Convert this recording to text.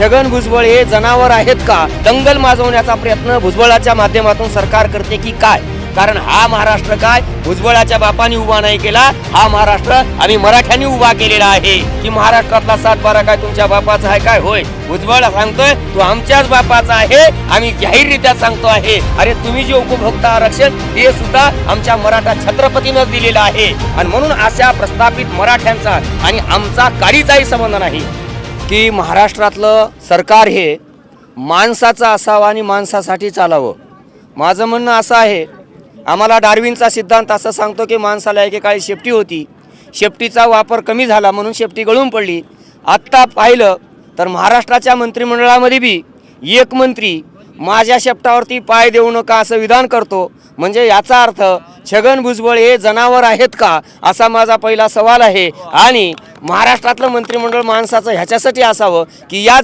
छगन भुजबळ हे जनावर आहेत का? दंगल माजवण्याचा प्रयत्न भुजबळाच्या माध्यमातून सरकार करते की काय? कारण हा महाराष्ट्र काय भुजबळाच्या बापाने उभा नाही केला, हा महाराष्ट्र आम्ही मराठ्यांनी उभा केलेला आहे. की महाराष्ट्रातला 7-12 काय तुमच्या बापाचा आहे काय? होय, भुजबळ सांगतोय तो आमच्याच बापाचा आहे, आम्ही जाहीररित्या सांगतो आहे. अरे तुम्ही जे उपभोक्ता आरक्षण ते सुद्धा आमच्या मराठा छत्रपतीनं दिलेलं आहे. आणि म्हणून अशा प्रस्थापित मराठ्यांचा आणि आमचा काडीचाही संबंध नाही. की महाराष्ट्रातलं सरकार हे माणसाचं असावं आणि माणसासाठी चालावं. माझं म्हणणं असं आहे, आम्हाला डार्विनचा सिद्धांत असं सांगतो की माणसाला एकेकाळी शेपटी होती, शेपटीचा वापर कमी झाला म्हणून शेपटी गळून पडली. आत्ता पाहिलं तर महाराष्ट्राच्या मंत्रिमंडळामध्ये बी एक मंत्री माझ्या शेपटावरती पाय देऊ नका असं विधान करतो. म्हणजे याचा अर्थ छगन भुजबळ हे जनावर आहेत का असा माझा पहिला सवाल आहे. आणि महाराष्ट्रातलं मंत्रिमंडळ माणसाचं ह्याच्यासाठी असावं की या